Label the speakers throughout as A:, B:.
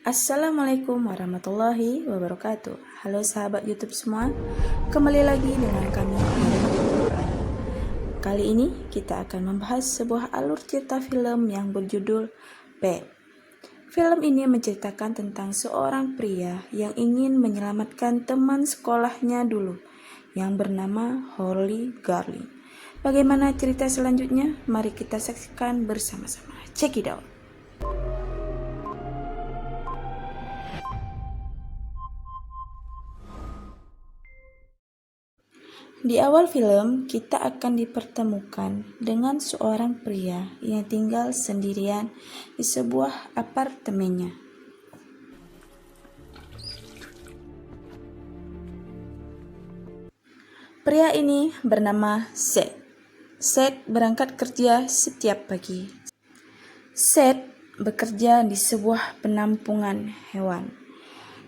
A: Assalamualaikum warahmatullahi wabarakatuh. Halo sahabat YouTube semua, kembali lagi dengan kami. Kali ini kita akan membahas sebuah alur cerita film yang berjudul P. Film ini menceritakan tentang seorang pria yang ingin menyelamatkan teman sekolahnya dulu yang bernama Holly Garling. Bagaimana cerita selanjutnya? Mari kita saksikan bersama-sama. Check it out. Di awal film, kita akan dipertemukan dengan seorang pria yang tinggal sendirian di sebuah apartemennya. Pria ini bernama Seth. Seth berangkat kerja setiap pagi. Seth bekerja di sebuah penampungan hewan.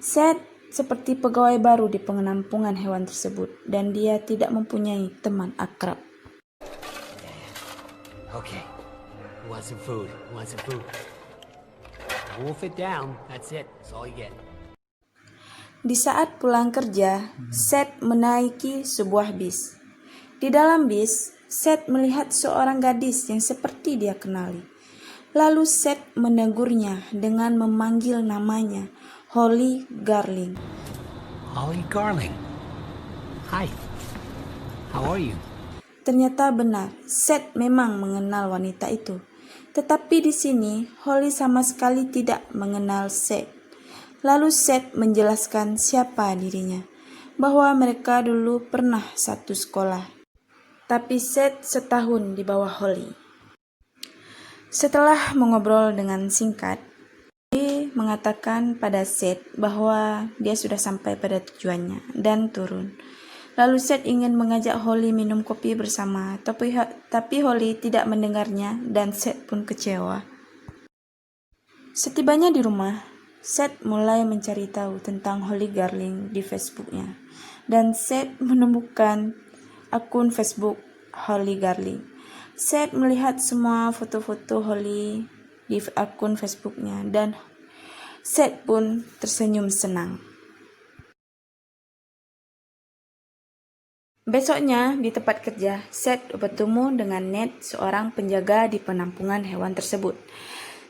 A: Seth seperti pegawai baru di penampungan hewan tersebut dan dia tidak mempunyai teman akrab.
B: Okay, who wants some food? Who wants some food? Wolf it down. That's it. That's all you get.
A: Di saat pulang kerja, Seth menaiki sebuah bis. Di dalam bis, Seth melihat seorang gadis yang seperti dia kenali. Lalu Seth menegurnya dengan memanggil namanya, Holly Garling.
B: Holly Garling. Hi. How are you?
A: Ternyata benar, Seth memang mengenal wanita itu. Tetapi di sini, Holly sama sekali tidak mengenal Seth. Lalu Seth menjelaskan siapa dirinya, bahwa mereka dulu pernah satu sekolah. Tapi Seth setahun di bawah Holly. Setelah mengobrol dengan singkat, Holly mengatakan pada Seth bahwa dia sudah sampai pada tujuannya dan turun. Lalu Seth ingin mengajak Holly minum kopi bersama, tapi Holly tidak mendengarnya dan Seth pun kecewa. Setibanya di rumah, Seth mulai mencari tahu tentang Holly Garling di Facebooknya. Dan Seth menemukan akun Facebook Holly Garling. Seth melihat semua foto-foto Holly di akun Facebooknya dan Seth pun tersenyum senang. Besoknya di tempat kerja, Seth bertemu dengan Ned, seorang penjaga di penampungan hewan tersebut.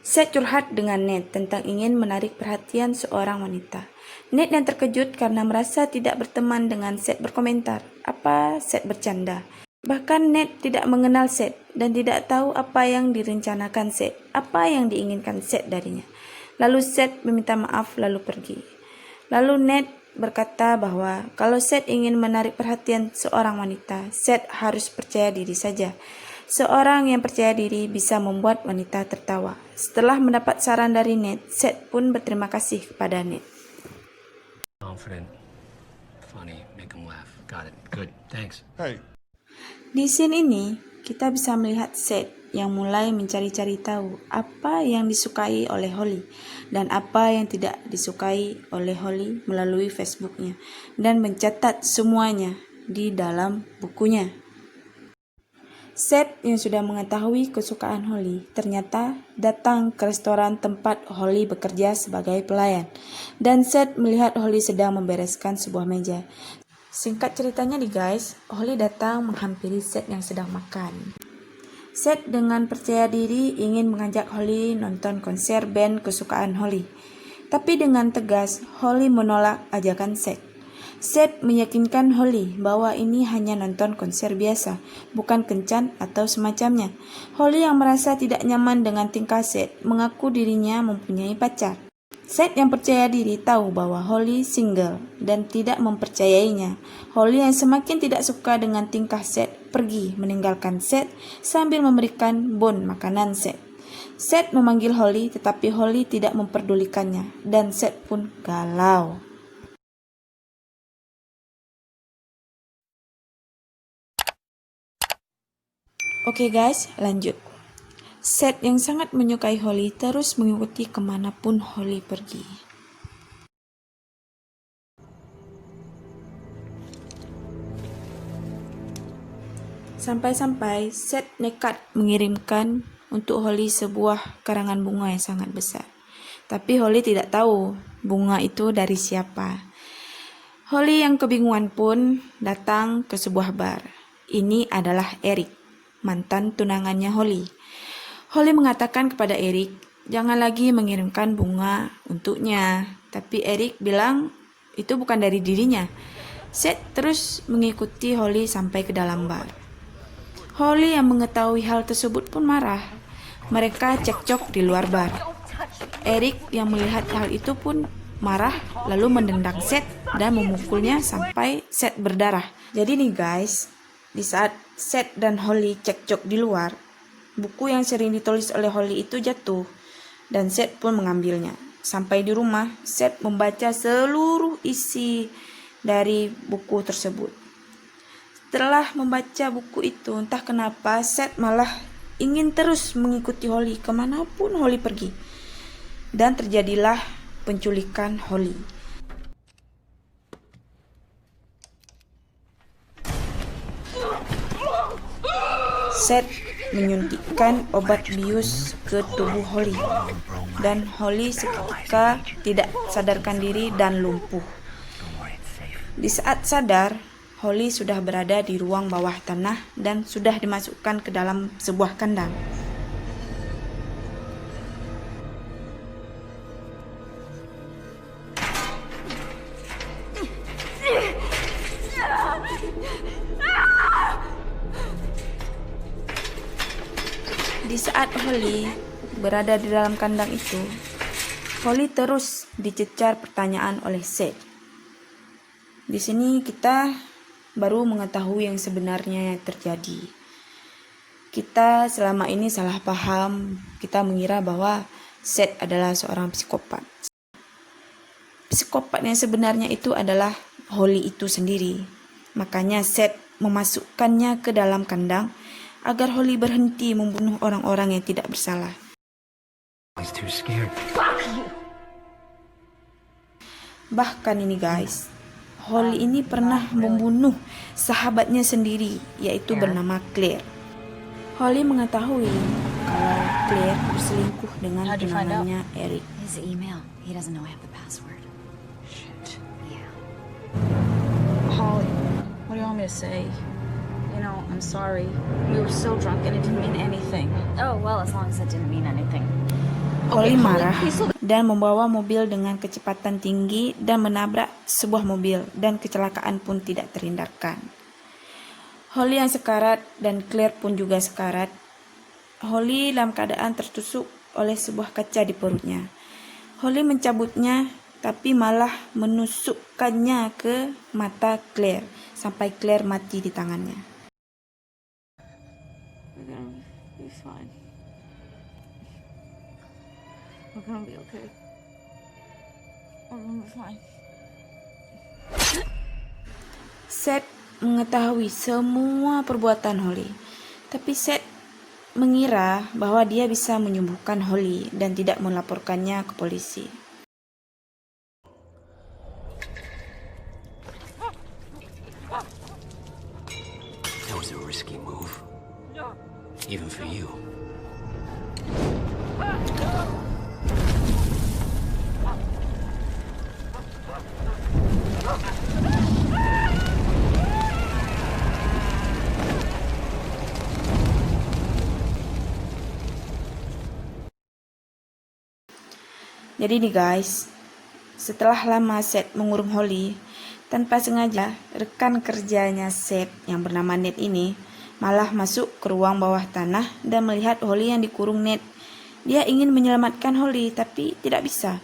A: Seth curhat dengan Ned tentang ingin menarik perhatian seorang wanita. Ned yang terkejut karena merasa tidak berteman dengan Seth berkomentar, apa Seth bercanda. Bahkan Ned tidak mengenal Seth dan tidak tahu apa yang direncanakan Seth, apa yang diinginkan Seth darinya. Lalu Seth meminta maaf lalu pergi. Lalu Ned berkata bahwa kalau Seth ingin menarik perhatian seorang wanita, Seth harus percaya diri saja. Seorang yang percaya diri bisa membuat wanita tertawa. Setelah mendapat saran dari Ned, Seth pun berterima kasih kepada Ned.
B: Confident, funny, make them laugh. Got it. Good. Thanks.
C: Hey.
A: Di scene ini, kita bisa melihat Seth yang mulai mencari-cari tahu apa yang disukai oleh Holly dan apa yang tidak disukai oleh Holly melalui Facebooknya dan mencatat semuanya di dalam bukunya. Seth yang sudah mengetahui kesukaan Holly ternyata datang ke restoran tempat Holly bekerja sebagai pelayan dan Seth melihat Holly sedang membereskan sebuah meja. Singkat ceritanya nih guys, Holly datang menghampiri Seth yang sedang makan. Seth dengan percaya diri ingin mengajak Holly nonton konser band kesukaan Holly. Tapi dengan tegas, Holly menolak ajakan Seth. Seth meyakinkan Holly bahwa ini hanya nonton konser biasa, bukan kencan atau semacamnya. Holly yang merasa tidak nyaman dengan tingkah Seth mengaku dirinya mempunyai pacar. Seth yang percaya diri tahu bahwa Holly single dan tidak mempercayainya. Holly yang semakin tidak suka dengan tingkah Seth pergi meninggalkan Seth sambil memberikan bon makanan Seth. Seth memanggil Holly tetapi Holly tidak memperdulikannya dan Seth pun galau. Oke guys, lanjut. Seth yang sangat menyukai Holly terus mengikuti kemanapun Holly pergi. Sampai-sampai Seth nekat mengirimkan untuk Holly sebuah karangan bunga yang sangat besar. Tapi Holly tidak tahu bunga itu dari siapa. Holly yang kebingungan pun datang ke sebuah bar. Ini adalah Eric, mantan tunangannya Holly. Holly mengatakan kepada Eric, jangan lagi mengirimkan bunga untuknya. Tapi Eric bilang itu bukan dari dirinya. Seth terus mengikuti Holly sampai ke dalam bar. Holly yang mengetahui hal tersebut pun marah. Mereka cekcok di luar bar. Eric yang melihat hal itu pun marah lalu mendendang Seth dan memukulnya sampai Seth berdarah. Jadi nih guys, di saat Seth dan Holly cekcok di luar, buku yang sering ditulis oleh Holly itu jatuh dan Seth pun mengambilnya. Sampai di rumah, Seth membaca seluruh isi dari buku tersebut. Setelah membaca buku itu, entah kenapa Seth malah ingin terus mengikuti Holly kemanapun Holly pergi. Dan terjadilah penculikan Holly. Seth menyuntikkan obat bius ke tubuh Holly. Dan Holly seketika tidak sadarkan diri dan lumpuh. Di saat sadar, Holly sudah berada di ruang bawah tanah dan sudah dimasukkan ke dalam sebuah kandang. Di saat Holly berada di dalam kandang itu, Holly terus dicecar pertanyaan oleh Seth. Di sini kita baru mengetahui yang sebenarnya terjadi. Kita selama ini salah paham, kita mengira bahwa Seth adalah seorang psikopat. Psikopat yang sebenarnya itu adalah Holly itu sendiri. Makanya Seth memasukkannya ke dalam kandang agar Holly berhenti membunuh orang-orang yang tidak bersalah.
B: He's too scared.
A: Bahkan ini guys, Holly ini pernah membunuh sahabatnya sendiri, yaitu bernama Claire. Holly mengetahui kalau Claire berselingkuh dengan tunangannya Eric.
C: His email. He doesn't know I have the password.
B: Shit.
C: Yeah.
D: Holly, what do you want me to say? You know, I'm sorry. We were so drunk and it didn't mean anything.
C: Oh, well, as long as it didn't mean anything.
A: Holly
D: Okay, Holly,
A: marah
D: please slow
A: dan membawa mobil dengan kecepatan tinggi dan menabrak sebuah mobil dan kecelakaan pun tidak terhindarkan. Holly yang sekarat dan Claire pun juga sekarat. Holly dalam keadaan tertusuk oleh sebuah kaca di perutnya. Holly mencabutnya tapi malah menusukkannya ke mata Claire sampai Claire mati di tangannya.
D: We're gonna be fine. We're gonna be okay. We're gonna be fine.
A: Seth mengetahui semua perbuatan Holly, tapi Seth mengira bahwa dia bisa menyembuhkan Holly dan tidak melaporkannya ke polisi.
B: That was a risky move. Even for you.
A: Jadi nih guys, setelah lama Seth mengurung Holly, tanpa sengaja rekan kerjanya Seth yang bernama Ned ini malah masuk ke ruang bawah tanah dan melihat Holly yang dikurung Ned. Dia ingin menyelamatkan Holly tapi tidak bisa.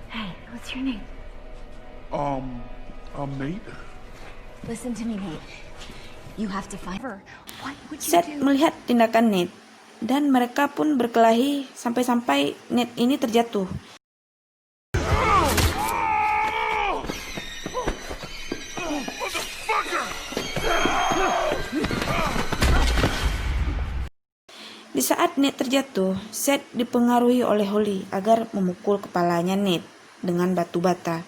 C: Hey, what's your name?
E: I'm Nate.
C: Listen to me, Nate. You have to find her. What would you
A: Seth
C: do?
A: melihat tindakan Ned dan mereka pun berkelahi sampai-sampai Ned ini terjatuh. Di saat Ned terjatuh, Seth dipengaruhi oleh Holly agar memukul kepalanya Ned dengan batu bata.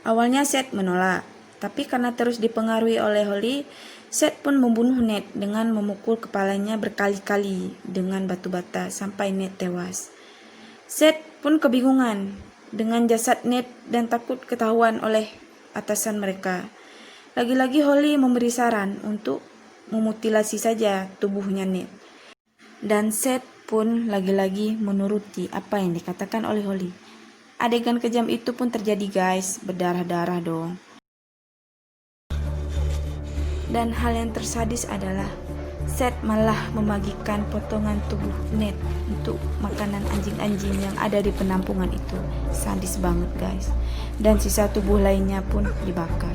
A: Awalnya Seth menolak, tapi karena terus dipengaruhi oleh Holly, Seth pun membunuh Ned dengan memukul kepalanya berkali-kali dengan batu bata sampai Ned tewas. Seth pun kebingungan dengan jasad Ned dan takut ketahuan oleh atasan mereka. Lagi-lagi Holly memberi saran untuk memutilasi saja tubuhnya Ned. Dan Seth pun lagi-lagi menuruti apa yang dikatakan oleh Holly. Adegan kejam itu pun terjadi guys, berdarah-darah dong. Dan hal yang tersadis adalah Seth malah membagikan potongan tubuh Ned untuk makanan anjing-anjing yang ada di penampungan itu. Sadis banget guys. Dan sisa tubuh lainnya pun dibakar.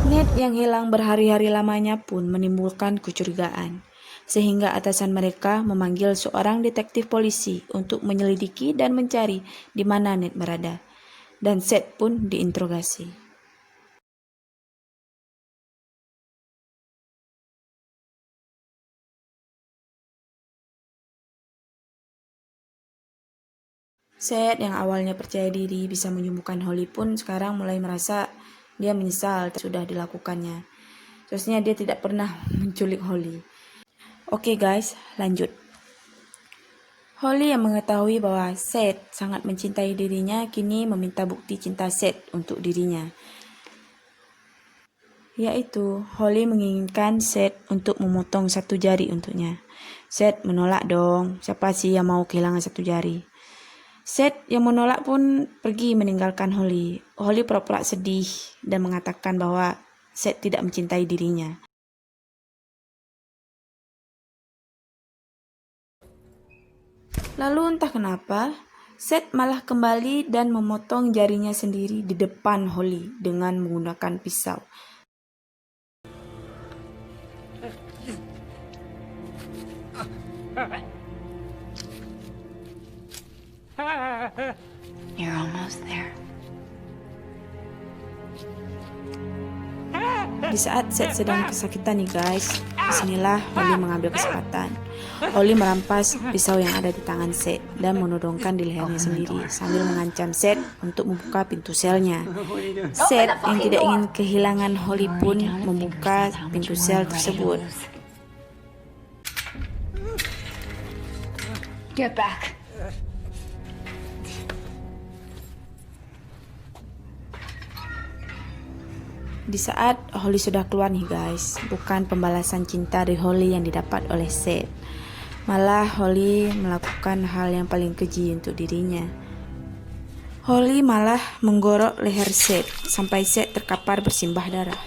A: Ned yang hilang berhari-hari lamanya pun menimbulkan kecurigaan, sehingga atasan mereka memanggil seorang detektif polisi untuk menyelidiki dan mencari di mana Ned berada. Dan Seth pun diinterogasi. Seth yang awalnya percaya diri bisa menyembuhkan Holly pun sekarang mulai merasa dia menyesal sudah dilakukannya. Terusnya dia tidak pernah menculik Holly. Oke guys, lanjut. Holly yang mengetahui bahwa Seth sangat mencintai dirinya kini meminta bukti cinta Seth untuk dirinya. Yaitu, Holly menginginkan Seth untuk memotong satu jari untuknya. Seth menolak dong, siapa sih yang mau kehilangan satu jari? Seth yang menolak pun pergi meninggalkan Holly. Holly pura-pura sedih dan mengatakan bahwa Seth tidak mencintai dirinya. Lalu entah kenapa, Seth malah kembali dan memotong jarinya sendiri di depan Holly dengan menggunakan pisau.
C: You're almost there.
A: Di saat Seth sedang kesakitan nih guys, disinilah Holly mengambil kesempatan. Holly merampas pisau yang ada di tangan Seth dan menodongkan di lehernya sendiri sambil mengancam Seth untuk membuka pintu selnya. Seth yang tidak ingin kehilangan Holly pun membuka pintu sel tersebut.
C: Get back.
A: Di saat Holly sudah keluar nih guys, bukan pembalasan cinta dari Holly yang didapat oleh Seth. Malah Holly melakukan hal yang paling keji untuk dirinya. Holly malah menggorok leher Seth sampai Seth terkapar bersimbah darah.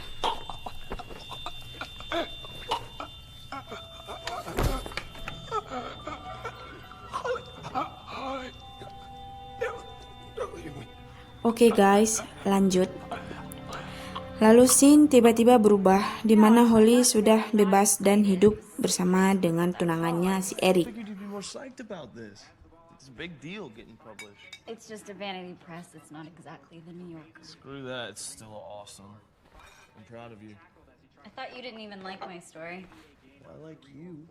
A: Oke guys, lanjut. Lalu scene tiba-tiba berubah di mana Holly sudah bebas dan hidup bersama dengan tunangannya si Eric.
E: Figured you'd be more psyched about this. It's a big deal getting published.
C: It's just a vanity press. It's not exactly the New Yorker.
E: Screw that, it's still awesome. I'm proud of you.
C: I thought you didn't even like my story.
E: I like you.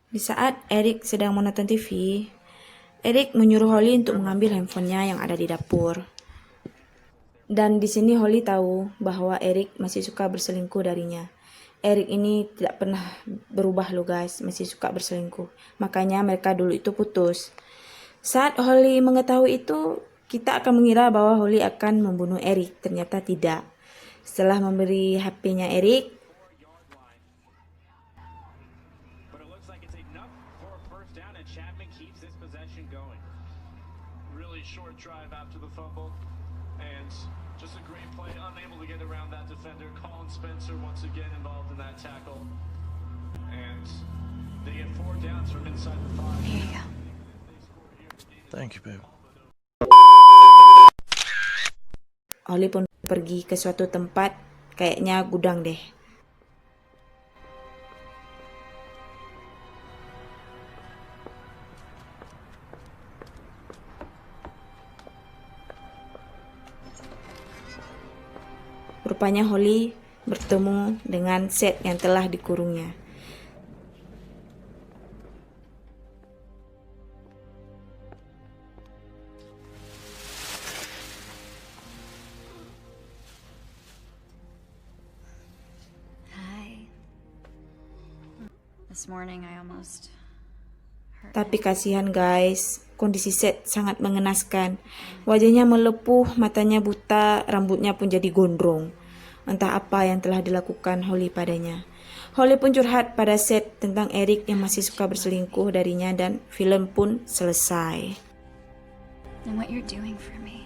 A: Di saat Eric sedang menonton TV, Eric menyuruh Holly untuk mengambil handphonenya yang ada di dapur. Dan di sini Holly tahu bahwa Eric masih suka berselingkuh darinya. Eric ini tidak pernah berubah loh guys, masih suka berselingkuh. Makanya mereka dulu itu putus. Saat Holly mengetahui itu, kita akan mengira bahwa Holly akan membunuh Eric. Ternyata tidak. Setelah memberi HP-nya Eric,
F: But it looks like it's enough for a first down, and Chapman keeps this possession going. Really short drive after the fumble, and just a great play, unable to get around that defender. Colin Spencer once again involved in that tackle, and they get 4 downs from inside the 5.
C: Here you go.
E: Thank you, babe.
A: Holly pun pergi ke suatu tempat, kayaknya gudang deh. Rupanya Holly bertemu dengan Seth yang telah dikurungnya.
C: Hi. This morning I almost hurt.
A: Tapi kasihan guys, kondisi Seth sangat mengenaskan. Wajahnya melepuh, matanya buta, rambutnya pun jadi gondrong. Entah apa yang telah dilakukan Holly padanya. Holly pun curhat pada Seth tentang Eric yang masih suka berselingkuh darinya dan film pun selesai.
C: And what you're doing for me.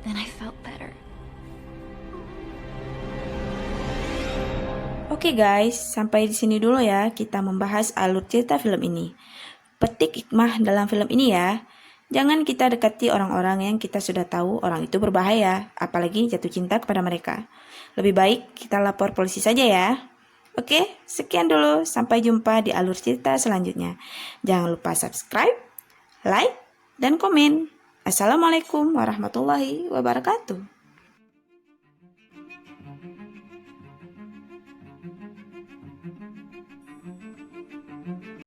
C: Then I felt better.
A: Oke guys, sampai di sini dulu ya kita membahas alur cerita film ini. Petik hikmah dalam film ini ya. Jangan kita dekati orang-orang yang kita sudah tahu orang itu berbahaya, apalagi jatuh cinta kepada mereka. Lebih baik kita lapor polisi saja ya. Oke, sekian dulu. Sampai jumpa di alur cerita selanjutnya. Jangan lupa subscribe, like, dan komen. Assalamualaikum warahmatullahi wabarakatuh.